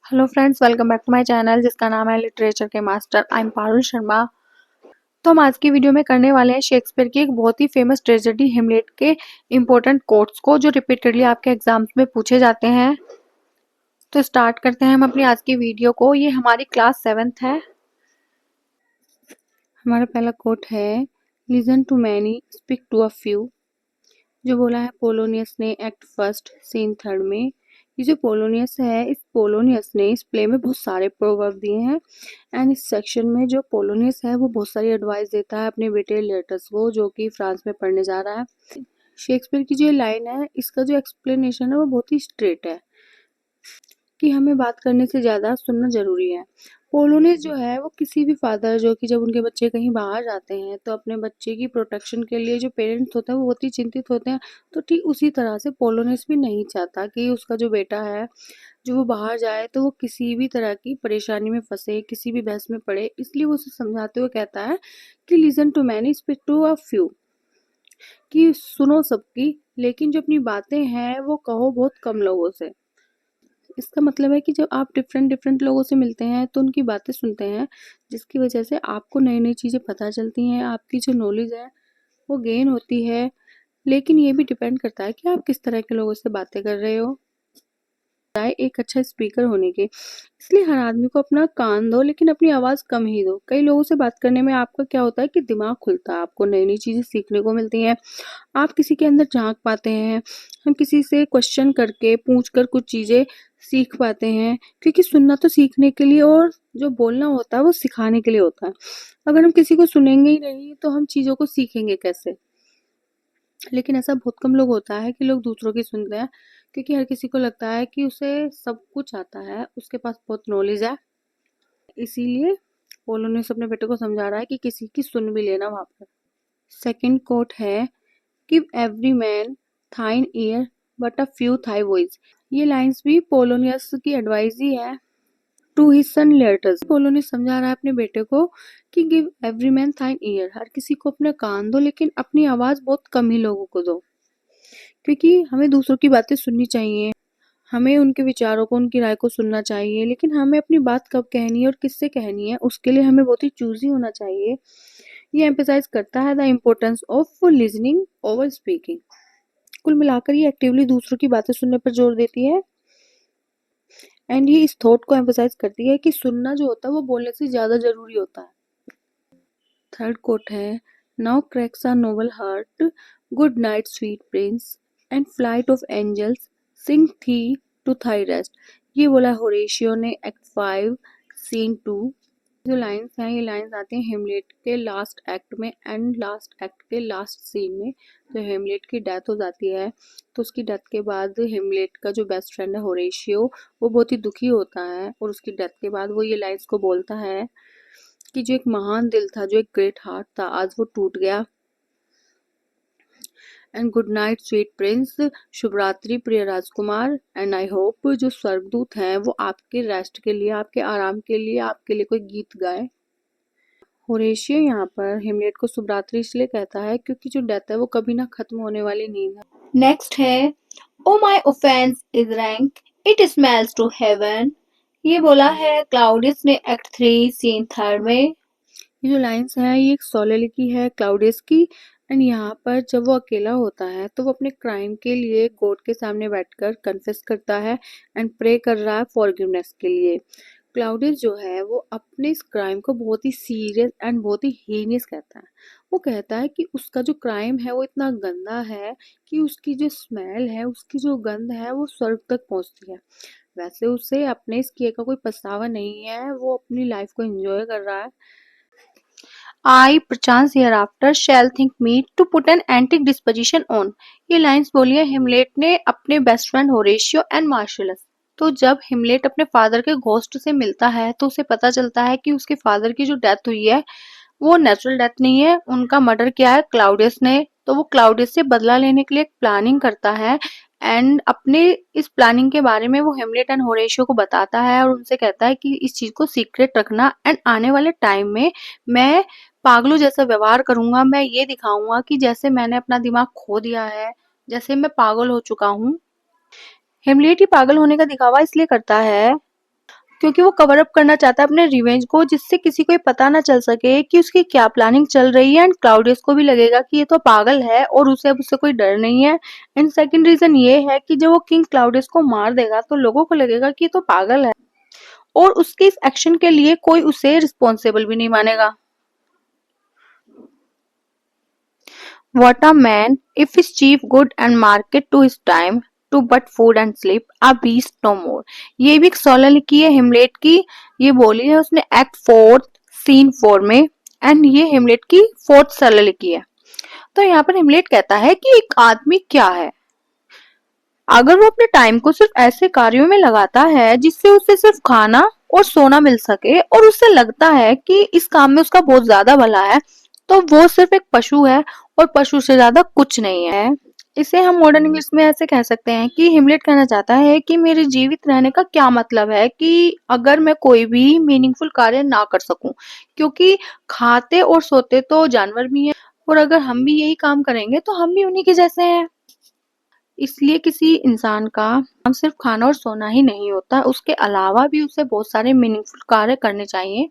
Hello friends, welcome back to my channel जिसका नाम है लिटरेचर के master. I am Parul Sharma. तो हम आज की वीडियो में करने वाले हैं शेक्सपियर की एक बहुत ही फेमस ट्रेजेडी हिमलेट के इम्पोर्टेंट कोट्स को जो रिपीटेडली आपके एग्जाम्स में पूछे जाते हैं। तो स्टार्ट करते हैं हम अपनी आज की वीडियो को। ये हमारी क्लास 7th है। हमारा पहला कोट है, listen to many speak to a few. जो बोला है पोलोनियस ने एक्ट फर्स्ट सीन थर्ड में। ये जो पोलोनियस है, इस पोलोनियस ने इस प्ले में बहुत सारे प्रोवर्ब दिए हैं एंड इस सेक्शन में जो पोलोनियस है वो बहुत सारी एडवाइस देता है अपने बेटे लेटस को, जो कि फ्रांस में पढ़ने जा रहा है। शेक्सपियर की जो लाइन है, इसका जो एक्सप्लेनेशन है वो बहुत ही स्ट्रेट है कि हमें बात करने से ज़्यादा सुनना ज़रूरी है। पोलोनियस जो है वो किसी भी फादर जो कि जब उनके बच्चे कहीं बाहर जाते हैं तो अपने बच्चे की प्रोटेक्शन के लिए जो पेरेंट्स होते हैं वो बहुत ही चिंतित होते हैं। तो ठीक उसी तरह से पोलोनियस भी नहीं चाहता कि उसका जो बेटा है जो वो बाहर जाए तो वो किसी भी तरह की परेशानी में फंसे, किसी भी बहस में पड़े। इसलिए वो उसे समझाते हुए कहता है कि listen to many speak to a few, कि सुनो सबकी लेकिन जो अपनी बातें हैं वो कहो बहुत कम लोगों से। इसका मतलब है कि जब आप डिफरेंट डिफरेंट लोगों से मिलते हैं तो उनकी बातें सुनते हैं, जिसकी वजह से आपको नई नई चीज़ें पता चलती हैं, आपकी जो नॉलेज है वो गेन होती है। लेकिन ये भी डिपेंड करता है कि आप किस तरह के लोगों से बातें कर रहे हो। एक अच्छा स्पीकर होने के, इसलिए हर आदमी को अपना कान दो लेकिन अपनी आवाज़ कम ही दो। कई लोगों से बात करने में आपका क्या होता है कि दिमाग खुलता है, आपको नई नई चीज़ें सीखने को मिलती हैं, आप किसी के अंदर झांक पाते हैं। हम किसी से क्वेश्चन करके पूछ कर कुछ चीज़ें सीख पाते हैं, क्योंकि सुनना तो सीखने के लिए और जो बोलना होता है वो सिखाने के लिए होता है। अगर हम किसी को सुनेंगे ही नहीं तो हम चीज़ों को सीखेंगे कैसे। लेकिन ऐसा बहुत कम लोग होता है कि लोग दूसरों की सुनते हैं, क्योंकि हर किसी को लगता है कि उसे सब कुछ आता है, उसके पास बहुत नॉलेज है। इसीलिए पोलोनियस अपने बेटे को समझा रहा है कि किसी की सुन भी लेना वहां पर। सेकंड कोट है, give every man thine ear but a few thy voice. ये लाइंस भी पोलोनियस की एडवाइस ही है to his son Laertes. Polonius समझा रहा है अपने बेटे को कि give every man thine ear, हर किसी को अपने कान दो लेकिन अपनी आवाज बहुत कम ही लोगों को दो, क्योंकि हमें दूसरों की बातें सुननी चाहिए, हमें उनके विचारों को, उनकी राय को सुनना चाहिए, लेकिन हमें अपनी बात कब कहनी है और किससे कहनी है उसके लिए हमें बहुत ही चूजी होना चाहिए। ये एम्फेसाइज करता है the importance of listening over speaking. कुल मिलाकर ये एक्टिवली दूसरों की बातें सुनने पर जोर देती है एंड ये इस थॉट को एम्फेसाइज करती है कि सुनना जो होता है वो बोलने से ज़्यादा जरूरी होता है। थर्ड कोट है, now cracks are noble heart, good night sweet prince and flight of angels, sing thee to Thai rest. ये बोला होरेशियो ने एक्ट 5 सीन 2। जो लाइंस हैं ये लाइंस आती हैं हेमलेट के लास्ट एक्ट में एंड लास्ट एक्ट के लास्ट सीन में। जो हेमलेट की डेथ हो जाती है तो उसकी डेथ के बाद हेमलेट का जो बेस्ट फ्रेंड है होरेशियो, वो बहुत ही दुखी होता है और उसकी डेथ के बाद वो ये लाइंस को बोलता है कि जो एक महान दिल था, जो एक ग्रेट हार्ट था, आज वो टूट गया। And good night sweet prince, शुभ रात्रि प्रिय राजकुमार। एंड आई होप जो स्वर्गदूत हैं वो आपके रेस्ट के लिए, आपके आराम के लिए, आपके लिए कोई गीत गाए। होरेशियो यहाँ पर हेमलेट को शुभ रात्रि इसलिए कहता है क्योंकि जो डेथ है वो कभी ना खत्म होने वाली नींद है। नेक्स्ट है, O my offence is rank, it smells to heaven. ये बोला है क्लाउडियस ने एक्ट 3 सीन 3 में। ये जो लाइंस हैं ये एक सोलेलिकी है क्लाउडियस की। एंड यहाँ पर जब वो अकेला होता है तो वो अपने क्राइम के लिए गॉड के सामने बैठकर कन्फेस करता है एंड प्रे कर रहा है फॉरगिवनेस के लिए। क्लाउडियस जो है वो अपने इस क्राइम को बहुत ही सीरियस एंड बहुत ही हीनियस कहता है। वो कहता है कि उसका जो क्राइम है वो इतना गंदा है कि उसकी जो स्मेल है, उसकी जो गंध है वो स्वर्ग तक पहुंचती है। वैसे उसे अपने इस किए का कोई पछतावा नहीं है, वो अपनी लाइफ को एंजॉय कर रहा है। I perchance hereafter shall think meet to put an antique disposition on। ये लाइंस बोली है हिमलेट ने अपने बेस्ट फ्रेंड होरेशियो एंड मार्शलस। तो जब हिमलेट अपने फादर के घोस्ट से मिलता है तो उसे पता चलता है कि उसके फादर की जो डेथ हुई है वो नेचुरल डेथ नहीं है, उनका मर्डर किया है क्लाउडियस ने। तो वो क्लाउडियस से बदला लेने के लिए एक प्लानिंग करता है एंड अपने इस प्लानिंग के बारे में वो हेमलेट एंड होरेशियो को बताता है और उनसे कहता है कि इस चीज को सीक्रेट रखना एंड आने वाले टाइम में मैं पागलों जैसा व्यवहार करूंगा। मैं ये दिखाऊंगा कि जैसे मैंने अपना दिमाग खो दिया है, जैसे मैं पागल हो चुका हूँ। हेमलेट ही पागल होने का दिखावा इसलिए करता है क्योंकि वो कवर अप करना चाहता है अपने रिवेंज को, जिससे किसी को ये पता ना चल सके कि उसकी क्या प्लानिंग चल रही है। एंड क्लाउडियस को भी लगेगा कि ये तो पागल है और उसे अब उससे कोई डर नहीं है। एंड सेकंड रीजन ये है कि जब वो किंग क्लाउडियस को मार देगा तो लोगों को लगेगा कि ये तो पागल है और उसके इस एक्शन के लिए कोई उसे रिस्पॉन्सिबल भी नहीं मानेगा। What a man, if his chief good and market to his time to but food and sleep, a beast no more। ये भी एक सोलह लिखी है हिमलेट की, ये बोली है उसने एक्ट 4 सीन 4 में। एंड ये हिमलेट की फोर्थ सोलह लिखी है। तो यहाँ पर हिमलेट कहता है कि एक आदमी क्या है, अगर वो अपने टाइम को सिर्फ ऐसे कार्यों में लगाता है जिससे उसे सिर्फ खाना और सोना मिल सके और उसे लगता है कि इस काम में उसका बहुत ज्यादा भला है, तो वो सिर्फ एक पशु है और पशु से ज्यादा कुछ नहीं है। इसे हम मॉडर्न इंग्लिश में ऐसे कह सकते हैं कि हिमलेट कहना चाहता है कि मेरे जीवित रहने का क्या मतलब है कि अगर मैं कोई भी मीनिंगफुल कार्य ना कर सकूं, क्योंकि खाते और सोते तो जानवर भी हैं और अगर हम भी यही काम करेंगे तो हम भी उन्हीं के जैसे हैं। इसलिए किसी इंसान का काम सिर्फ खाना और सोना ही नहीं होता, उसके अलावा भी उसे बहुत सारे मीनिंगफुल कार्य करने चाहिए।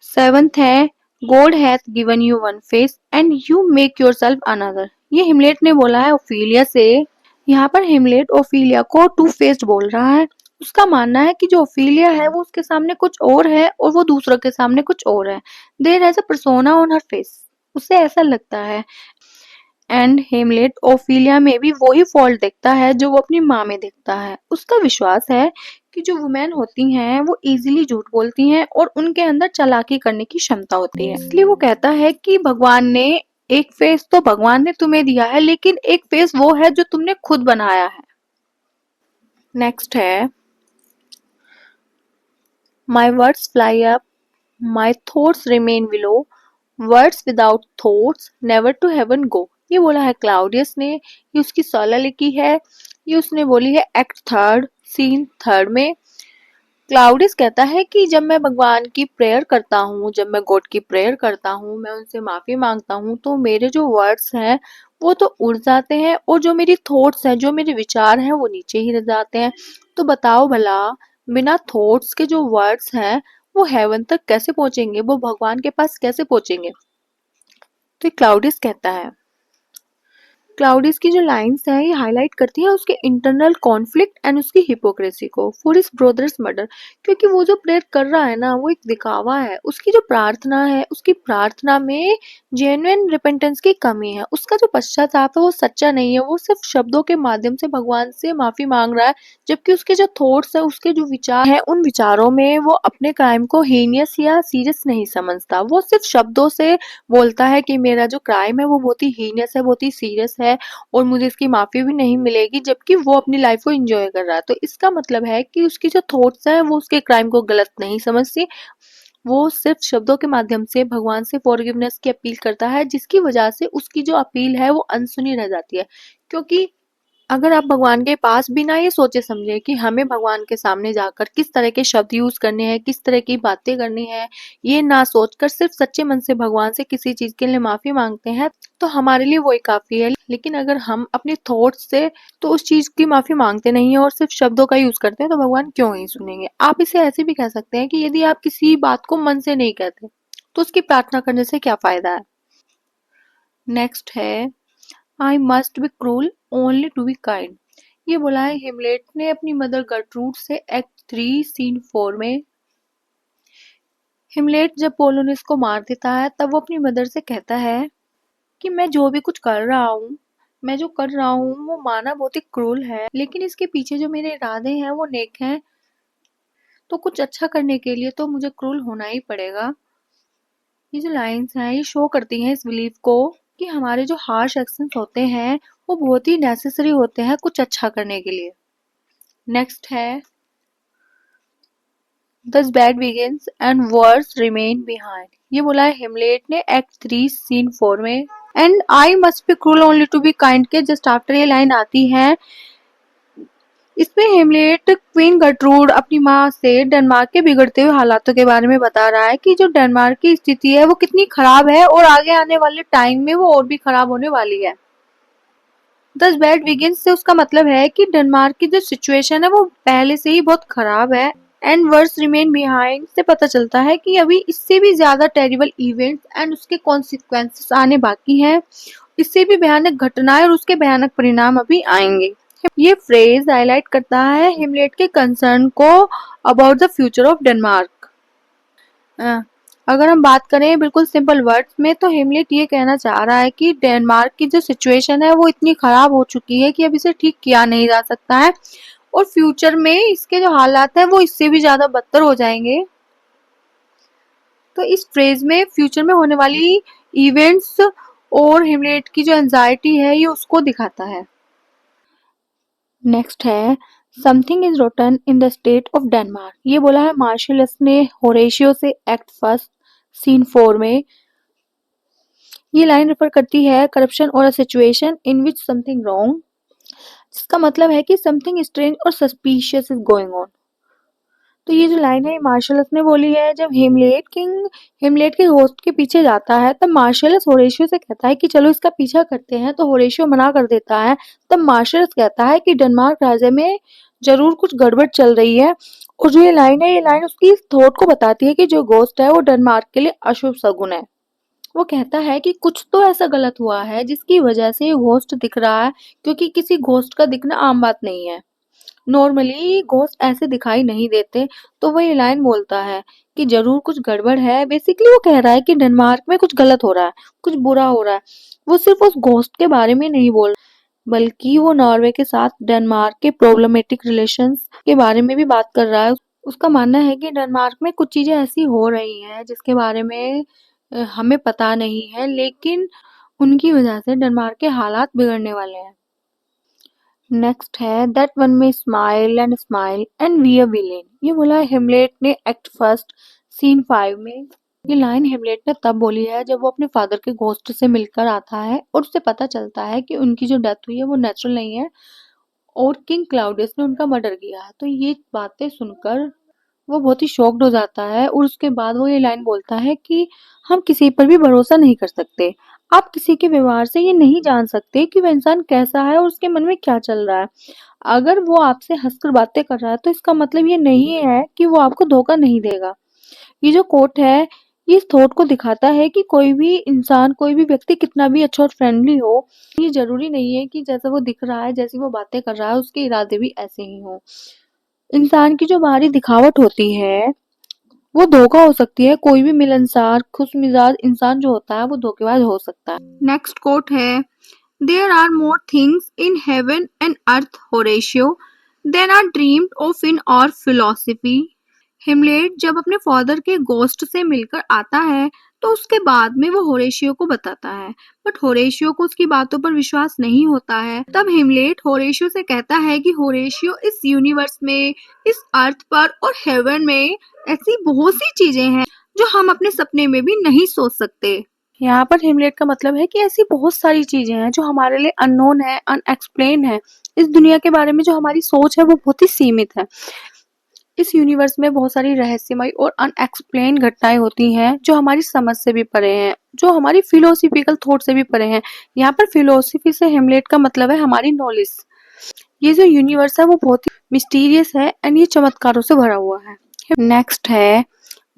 सेवंथ है God hath given you one face and you make yourself another. ये हिमलेट ने बोला है ओफिलिया से। यहाँ पर हिमलेट ओफिलिया को टू फेस्ड बोल रहा है। उसका मानना है कि जो ओफिलिया है वो उसके सामने कुछ और है और वो दूसरों के सामने कुछ और है। There has a persona on her face, उसे ऐसा लगता है। एंड हेमलेट ओफिलिया में भी वही फॉल्ट देखता है जो वो अपनी माँ में देखता है। उसका विश्वास है कि जो वुमेन होती हैं वो इजीली झूठ बोलती हैं और उनके अंदर चालाकी करने की क्षमता होती है। इसलिए वो कहता है कि भगवान ने एक फेस तो भगवान ने तुम्हें दिया है, लेकिन एक फेस वो है जो तुमने खुद बनाया है। नेक्स्ट है my words fly up, my thoughts remain below, words without thoughts never to heaven go. ये बोला है क्लाउडियस ने, ये उसकी सोलह लिखी है, ये उसने बोली है एक्ट 3 सीन 3 में। क्लाउडियस कहता है कि जब मैं भगवान की प्रेयर करता हूँ, जब मैं गॉड की प्रेयर करता हूँ, मैं उनसे माफी मांगता हूँ, तो मेरे जो वर्ड्स हैं वो तो उड़ जाते हैं और जो मेरी थॉट्स हैं, जो मेरे विचार हैं, वो नीचे ही रह जाते हैं। तो बताओ भला बिना थॉट्स के जो वर्ड्स हैं वो हेवन तक कैसे पहुंचेंगे, वो भगवान के पास कैसे पहुंचेंगे। तो क्लाउडियस कहता है, क्लाउडियस की जो लाइंस हैं ये हाईलाइट करती है उसके इंटरनल कॉन्फ्लिक्ट एंड उसकी हिपोक्रेसी को फॉर हिज ब्रदर्स मर्डर। क्योंकि वो जो प्रेयर कर रहा है ना वो एक दिखावा है, उसकी जो प्रार्थना है उसकी प्रार्थना में जेन्युइन रिपेंटेंस की कमी है, उसका जो पश्चाताप है वो सच्चा नहीं है, वो सिर्फ शब्दों के माध्यम से भगवान से माफी मांग रहा है। जबकि उसके जो थॉट्स है, उसके जो विचार है, उन विचारों में वो अपने क्राइम को हीनियस या सीरियस नहीं समझता, वो सिर्फ शब्दों से बोलता है कि मेरा जो क्राइम है वो बहुत ही हीनियस है, बहुत ही सीरियस है और मुझे इसकी माफी भी नहीं मिलेगी, जबकि वो अपनी लाइफ को एंजॉय कर रहा है। तो इसका मतलब है कि उसकी जो थॉट्स है वो उसके क्राइम को गलत नहीं समझती, वो सिर्फ शब्दों के माध्यम से भगवान से फॉरगिवनेस की अपील करता है, जिसकी वजह से उसकी जो अपील है वो अनसुनी रह जाती है। क्योंकि अगर आप भगवान के पास बिना ये सोचे समझे कि हमें भगवान के सामने जाकर किस तरह के शब्द यूज करने हैं, किस तरह की बातें करनी है, ये ना सोचकर सिर्फ सच्चे मन से भगवान से किसी चीज के लिए माफी मांगते हैं, तो हमारे लिए वही काफी है। लेकिन अगर हम अपने थॉट्स से तो उस चीज की माफी मांगते नहीं है और सिर्फ शब्दों का यूज करते हैं, तो भगवान क्यों ही सुनेंगे। आप इसे ऐसे भी कह सकते हैं कि यदि आप किसी बात को मन से नहीं कहते तो उसकी प्रार्थना करने से क्या फायदा है। नेक्स्ट है I must be cruel only to be kind. ये बोला है हिमलेट ने अपनी मदर गर्ट्रूड से एक्ट 3 सीन 4 में। हिमलेट जब पोलोनिस को मार देता है तब वो अपनी मदर से कहता है कि मैं जो भी कुछ कर रहा हूँ, मैं जो कर रहा हूँ वो माना बहुत ही क्रूल है, लेकिन इसके पीछे जो मेरे इरादे हैं वो नेक हैं, तो कुछ अच्छा करने के लिए तो मुझे क्रूल होना ही पड़ेगा। ये जो लाइंस हैं ये शो करती हैं इस बिलीफ को कि हमारे जो हार्श एक्शंस होते हैं वो बहुत ही नेसेसरी होते हैं कुछ अच्छा करने के लिए। नेक्स्ट है Thus bad begins and worse remain behind। ये बोला है हिमलेट ने एक्ट 3 सीन 4 में। And I must be cruel only to be kind के जस्ट आफ्टर ये लाइन आती है। इसमें हेमलेट क्वीन गर्ट्रूड अपनी माँ से डेनमार्क के बिगड़ते हुए हालातों के बारे में बता रहा है कि जो डेनमार्क की स्थिति है वो कितनी खराब है और आगे आने वाले टाइम में वो और भी खराब होने वाली है। दस बैड बिगिंस से उसका मतलब है कि डेनमार्क की जो सिचुएशन है वो पहले से ही बहुत खराब है। एंड वर्स रिमेन बिहाइंड से पता चलता है कि अभी इससे भी ज्यादा टेरिबल इवेंट्स एंड उसके कॉन्सिक्वेंसेस आने बाकी हैं। इससे भी भयानक घटनाएं और उसके भयानक परिणाम अभी आएंगे। ये फ्रेज हाईलाइट करता है हिमलेट के कंसर्न को about the future of Denmark. अगर हम बात करें बिल्कुल सिंपल वर्ड्स में तो हिमलेट ये कहना चाह रहा है कि डेनमार्क की जो सिचुएशन है वो इतनी खराब हो चुकी है कि अब इसे ठीक किया नहीं जा सकता है और फ्यूचर में इसके जो हालात है वो इससे भी ज्यादा बदतर हो जाएंगे। तो इस फ्रेज में फ्यूचर में होने वाली इवेंट्स और हिमलेट की जो एंजाइटी है ये उसको दिखाता है। नेक्स्ट है something is rotten in the state of Denmark. ये बोला है मार्शलस ने होरेशियो से एक्ट फर्स्ट सीन 4 में। ये लाइन रेफर करती है करप्शन और a situation in which something wrong, जिसका मतलब है कि समथिंग स्ट्रेंज और सस्पिशियस इज गोइंग ऑन। तो ये जो लाइन है मार्शलस ने बोली है। जब हिमलेट के घोस्ट के पीछे जाता है तब मार्शलस होरेशियो से कहता है कि चलो इसका पीछा करते हैं, तो होरेशियो मना कर देता है। तब मार्शलस कहता है कि डेनमार्क राज्य में जरूर कुछ गड़बड़ चल रही है। और जो ये लाइन है ये लाइन उसकी थॉट को बताती है कि जो घोस्ट है वो डेनमार्क के लिए अशुभ शगुन है। वो कहता है कि कुछ तो ऐसा गलत हुआ है जिसकी वजह से ये घोस्ट दिख रहा है, क्योंकि किसी घोस्ट का दिखना आम बात नहीं है। नॉर्मली घोस्ट ऐसे दिखाई नहीं देते। तो वो ये लाइन बोलता है कि जरूर कुछ गड़बड़ है। बेसिकली वो कह रहा है कि डेनमार्क में कुछ गलत हो रहा है, कुछ बुरा हो रहा है। वो सिर्फ उस घोस्ट के बारे में नहीं बोल, बल्कि वो नॉर्वे के साथ डेनमार्क के प्रॉब्लमेटिक रिलेशंस के बारे में भी बात कर रहा है। उसका मानना है कि डेनमार्क में कुछ चीजें ऐसी हो रही हैं जिसके बारे में हमें पता नहीं है, लेकिन उनकी वजह से डेनमार्क के हालात बिगड़ने वाले हैं। नेक्स्ट है that one may smile and be a villain. ये बोला है हिमलेट ने एक्ट फर्स्ट सीन 5 में। ये लाइन हिमलेट ने तब बोली है जब वो अपने फादर के घोस्ट से मिलकर आता है और उससे पता चलता है कि उनकी जो डेथ हुई है वो नेचुरल नहीं है और किंग क्लाउडियस ने उनका मर्डर किया है। तो ये बातें सुनकर वो बहुत ही शॉक्ड हो जाता है और उसके बाद वो ये लाइन बोलता है कि हम किसी पर भी भरोसा नहीं कर सकते। आप किसी के व्यवहार से ये नहीं जान सकते कि वह इंसान कैसा है और उसके मन में क्या चल रहा है। अगर वो आपसे हंसकर बातें कर रहा है तो इसका मतलब ये नहीं है कि वो आपको धोखा नहीं देगा। ये जो कोट है ये इस थॉट को दिखाता है कि कोई भी इंसान, कोई भी व्यक्ति कितना भी अच्छा और फ्रेंडली हो, ये जरूरी नहीं है कि जैसा वो दिख रहा है, जैसी वो बातें कर रहा है, उसके इरादे भी ऐसे ही हों। इंसान की जो बाहरी दिखावट होती है वो धोखा हो सकती है। कोई भी मिलनसार खुशमिजाज इंसान जो होता है वो धोखेबाज हो सकता है। नेक्स्ट कोट है there are more things in heaven and earth Horatio than are dreamed of in our philosophy. Hamlet जब अपने फादर के गोस्ट से मिलकर आता है तो उसके बाद में वो होरेशियो को बताता है, बट होरेशियो को उसकी बातों पर विश्वास नहीं होता है। तब हिमलेट होरेशियो से कहता है कि होरेशियो इस यूनिवर्स में, इस अर्थ पर और हेवन में ऐसी बहुत सी चीजें हैं जो हम अपने सपने में भी नहीं सोच सकते। यहाँ पर हिमलेट का मतलब है कि ऐसी बहुत सारी चीजें हैं जो हमारे लिए अननोन है, अनएक्सप्लेन है। इस दुनिया के बारे में जो हमारी सोच है वो बहुत ही सीमित है। इस यूनिवर्स में बहुत सारी रहस्यमय और अनएक्सप्लेन घटनाएं होती हैं जो हमारी समझ से भी परे हैं, जो हमारी फिलोसफिकल थॉट से भी परे हैं। यहाँ पर फिलोसफी से हिमलेट का मतलब है हमारी नॉलेज। ये जो यूनिवर्स है वो बहुत ही मिस्टीरियस है एंड ये चमत्कारों से भरा हुआ है। नेक्स्ट है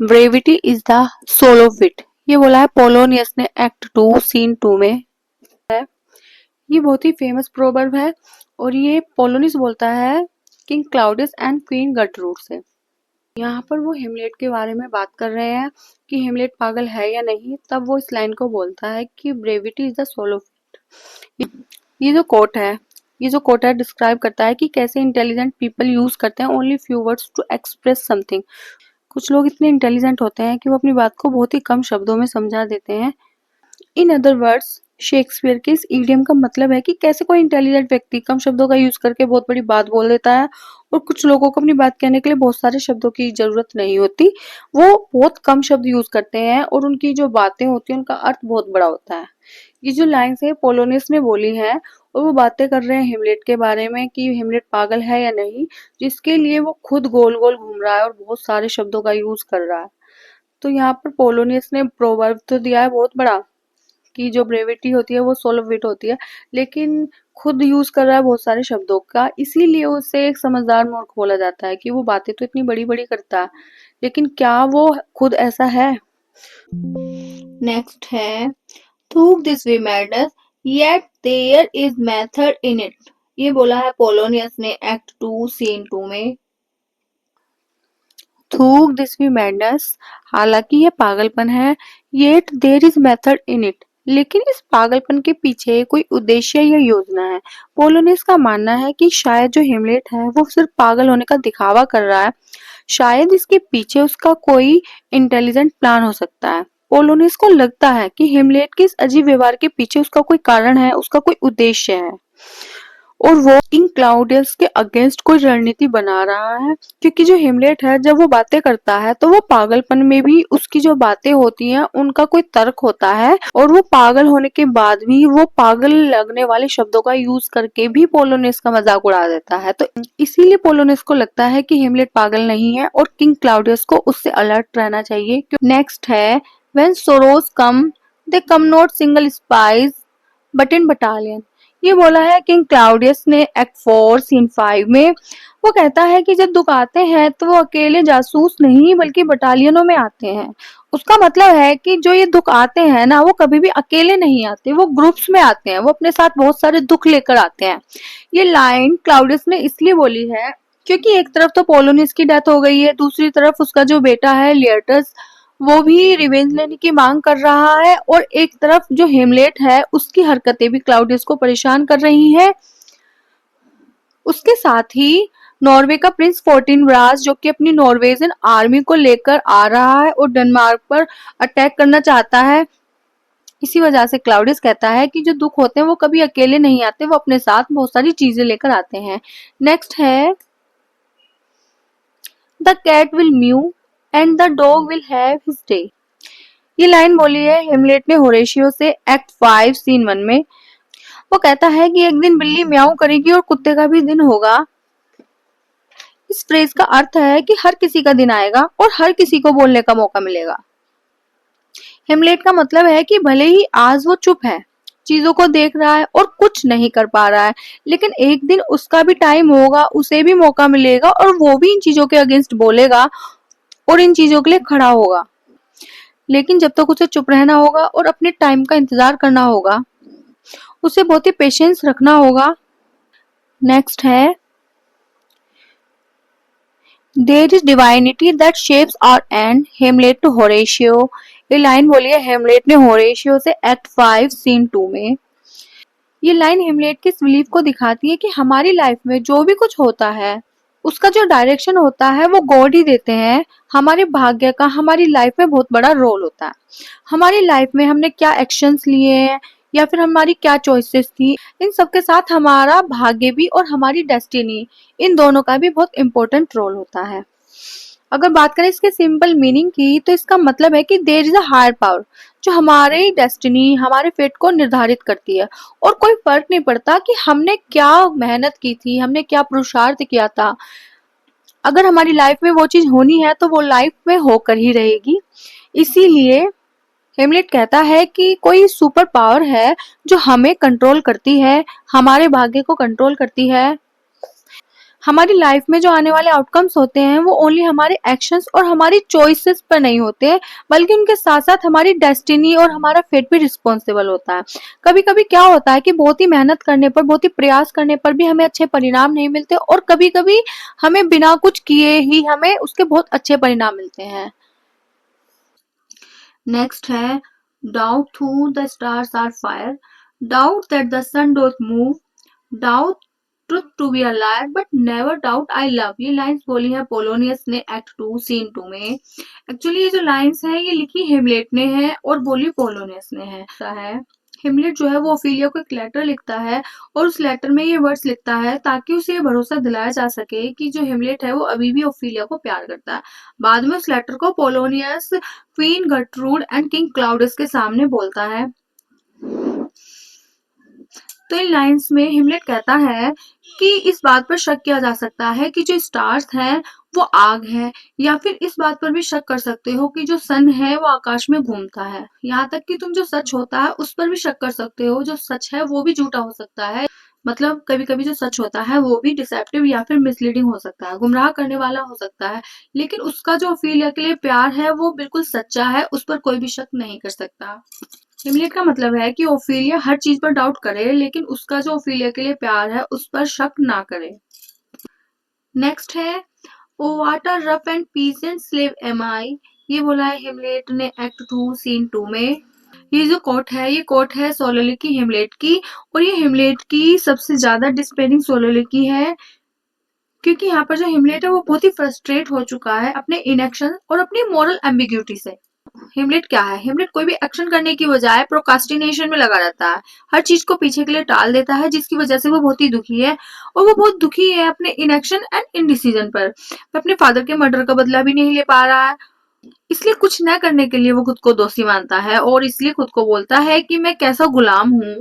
brevity is the soul of wit. ये बोला है पोलोनियस ने एक्ट 2 सीन 2 में। ये बहुत ही फेमस प्रोवर्ब है और ये पोलोनियस बोलता है king Claudius and queen Gertrude से। यहाँ पर वो हिमलेट के बारे में बात कर रहे हैं कि हिमलेट पागल है या नहीं। तब वो इस लाइन को बोलता है कि brevity is the soul of wit. ये जो कोट है डिस्क्राइब करता है कि कैसे इंटेलिजेंट पीपल यूज करते हैं only few words to express something. कुछ लोग इतने इंटेलिजेंट होते हैं कि वो अपनी बात को बहुत ही कम शब्दों में समझा देते हैं। इन अदर वर्ड्स शेक्सपियर के इस इडियम का मतलब है कि कैसे कोई इंटेलिजेंट व्यक्ति कम शब्दों का यूज करके बहुत बड़ी बात बोल देता है और कुछ लोगों को अपनी बात कहने के लिए बहुत सारे शब्दों की जरूरत नहीं होती। वो बहुत कम शब्द यूज करते हैं और उनकी जो बातें होती हैं उनका अर्थ बहुत बड़ा होता है। ये जो लाइन्स है पोलोनियस ने बोली है और वो बातें कर रहे हैं हिमलेट के बारे में कि हिमलेट पागल है या नहीं, जिसके लिए वो खुद गोल गोल घूम रहा है और बहुत सारे शब्दों का यूज कर रहा है। तो यहाँ पर पोलोनियस ने प्रोवर्ब तो दिया है बहुत बड़ा कि जो ब्रेविटी होती है वो सोल ऑफ विट होती है, लेकिन खुद यूज कर रहा है बहुत सारे शब्दों का, इसीलिए उसे एक समझदार मूर्ख बोला जाता है कि वो बातें तो इतनी बड़ी बड़ी करता है, लेकिन क्या वो खुद ऐसा है? नेक्स्ट है though this be madness yet there is method in it. ये बोला है पोलोनियस ने एक्ट 2 सीन 2 में। थूक दिस भी मैडनेस, हालांकि ये पागलपन है, yet there is method in it, लेकिन इस पागलपन के पीछे कोई उद्देश्य या योजना है। पोलोनियस का मानना है कि शायद जो हेमलेट है वो सिर्फ पागल होने का दिखावा कर रहा है, शायद इसके पीछे उसका कोई इंटेलिजेंट प्लान हो सकता है। पोलोनियस को लगता है कि हेमलेट के इस अजीब व्यवहार के पीछे उसका कोई कारण है, उसका कोई उद्देश्य है, और वो किंग क्लाउडियस के अगेंस्ट कोई रणनीति बना रहा है। क्योंकि जो हिमलेट है जब वो बातें करता है तो वो पागलपन में भी उसकी जो बातें होती हैं उनका कोई तर्क होता है, और वो पागल होने के बाद भी वो पागल लगने वाले शब्दों का यूज करके भी पोलोनियस का मजाक उड़ा देता है। तो इसीलिए पोलोनियस को लगता है कि हिमलेट पागल नहीं है और किंग क्लाउडियस को उससे अलर्ट रहना चाहिए। नेक्स्ट है when Soros come they come not single spice but in battalion. ये बोला है किंग क्लाउडियस ने एक्ट 4 सीन 5 में। वो कहता है कि जब दुख आते हैं तो वो अकेले जासूस नहीं बल्कि बटालियनों में आते हैं। उसका मतलब है कि जो ये दुख आते हैं ना वो कभी भी अकेले नहीं आते, वो ग्रुप्स में आते हैं, वो अपने साथ बहुत सारे दुख लेकर आते हैं। ये लाइन क्लाउडियस ने इसलिए बोली है क्योंकि एक तरफ तो पोलोनियस की डेथ हो गई है, दूसरी तरफ उसका जो बेटा है लियर्टस वो भी रिवेंज लेने की मांग कर रहा है, और एक तरफ जो हेमलेट है उसकी हरकतें भी क्लाउडियस को परेशान कर रही हैं। उसके साथ ही नॉर्वे का प्रिंस फोर्टिन ब्रास जो कि अपनी नॉर्वेजियन आर्मी को लेकर आ रहा है और डेनमार्क पर अटैक करना चाहता है। इसी वजह से क्लाउडियस कहता है कि जो दुख होते हैं वो कभी अकेले नहीं आते, वो अपने साथ बहुत सारी चीजें लेकर आते हैं। नेक्स्ट है the cat will mew and the dog will have his day. ये लाइन बोली है हेमलेट ने होरेशियो से एक्ट 5 सीन 1 में। वो कहता है कि एक दिन बिल्ली म्याऊ करेगी और कुत्ते का भी दिन होगा। इस फ्रेज का अर्थ है कि हर किसी का दिन आएगा और हर किसी को बोलने का मौका मिलेगा। हेमलेट का मतलब है कि भले ही आज वो चुप है, चीजों को देख रहा है और कुछ नहीं कर पा रहा है, लेकिन एक दिन उसका भी टाइम होगा, उसे भी मौका मिलेगा और वो भी इन चीजों के अगेंस्ट बोलेगा और इन चीजों के लिए खड़ा होगा। लेकिन जब तक उसे चुप रहना होगा और अपने टाइम का इंतजार करना होगा, उसे बहुत ही पेशेंस रखना होगा। नेक्स्ट है there is divinity that shapes our end Hamlet to Horatio. ये लाइन बोली है हेमलेट ने होरेशियो से एक्ट 5 सीन 2 में। ये लाइन हेमलेट के इस बिलीफ को दिखाती है कि हमारी लाइफ में जो भी कुछ होता है उसका जो डायरेक्शन होता है वो गॉड ही देते हैं। हमारे भाग्य का हमारी लाइफ में बहुत बड़ा रोल होता है। हमारी लाइफ में हमने क्या एक्शंस लिए हैं या फिर हमारी क्या चॉइसेस थी, इन सब के साथ हमारा भाग्य भी और हमारी डेस्टिनी, इन दोनों का भी बहुत इंपॉर्टेंट रोल होता है। अगर बात करें इसके सिंपल मीनिंग की तो इसका मतलब है कि there is a higher power जो हमारे डेस्टिनी हमारे फेट को निर्धारित करती है, और कोई फर्क नहीं पड़ता कि हमने क्या मेहनत की थी, हमने क्या पुरुषार्थ किया था। अगर हमारी लाइफ में वो चीज होनी है तो वो लाइफ में होकर ही रहेगी। इसीलिए हेमलेट कहता है कि कोई सुपर पावर है जो हमें कंट्रोल करती है, हमारे भाग्य को कंट्रोल करती है। हमारी लाइफ में जो आने वाले आउटकम्स होते हैं वो ओनली हमारे एक्शंस और हमारी चॉइसेस पर नहीं होते, बल्कि उनके साथ साथ हमारी डेस्टिनी और हमारा फेट भी रिस्पॉन्सिबल होता है। कभी कभी क्या होता है कि बहुत ही मेहनत करने पर, बहुत ही प्रयास करने पर भी हमें अच्छे परिणाम नहीं मिलते, और कभी कभी हमें बिना कुछ किए ही हमें उसके बहुत अच्छे परिणाम मिलते हैं। नेक्स्ट है doubt through the stars are fire, doubt that the sun don't move, doubt truth to be a liar but never doubt I love. ये लाइंस बोली है पोलोनियस ने एक्ट 2 सीन 2 में। एक्चुअली ये जो लाइंस है ये लिखी हेमलेट ने है और बोली पोलोनियस ने है। हेमलेट जो है वो ओफिलिया को एक लेटर लिखता है और उस लेटर में ये वर्ड्स लिखता है ताकि उसे ये भरोसा दिलाया जा सके कि जो हेमलेट है वो अभी भी ओफिलिया को प्यार करता है। बाद में उस लेटर को Polonius queen Gertrude and king Claudius के सामने बोलता है। तो इन लाइंस में हिमलेट कहता है कि इस बात पर शक किया जा सकता है कि जो स्टार्स हैं वो आग है, या फिर इस बात पर भी शक कर सकते हो कि जो सन है वो आकाश में घूमता है। यहाँ तक कि तुम जो सच होता है उस पर भी शक कर सकते हो, जो सच है वो भी झूठा हो सकता है। मतलब कभी कभी जो सच होता है वो भी डिसेप्टिव या फिर मिसलीडिंग हो सकता है, गुमराह करने वाला हो सकता है, लेकिन उसका जो ओफिलिया के लिए प्यार है वो बिल्कुल सच्चा है, उस पर कोई भी शक नहीं कर सकता। हिमलेट का मतलब है कि ओफिलिया हर चीज पर डाउट करे, लेकिन उसका जो ओफिलिया के लिए प्यार है उस पर शक ना करे। नेक्स्ट है, O what a rough and peasant slave am I. ये बोला है हिमलेट ने एक्ट 2 सीन 2 में। ये जो कोट है, ये कोट है सोलोलिकी हिमलेट की, और ये हिमलेट की सबसे ज्यादा डिस्पेयरिंग सोलोलिकी है, क्योंकि यहाँ पर जो हिमलेट है वो बहुत ही फ्रस्ट्रेट हो चुका है अपने इनएक्शन और अपनी मॉरल एम्बिग्यूटी से। हिमलेट क्या है? हिमलेट कोई भी एक्शन करने की बजाय प्रोकास्टिनेशन में लगा रहता है, हर चीज को पीछे के लिए टाल देता है, जिसकी वजह से वो बहुत ही दुखी है, और वो बहुत दुखी है अपने इनएक्शन एंड इनडिसीजन पर। वो अपने फादर के मर्डर का बदला भी नहीं ले पा रहा है, इसलिए कुछ न करने के लिए वो खुद को दोषी मानता है, और इसलिए खुद को बोलता है कि मैं कैसा गुलाम हूँ।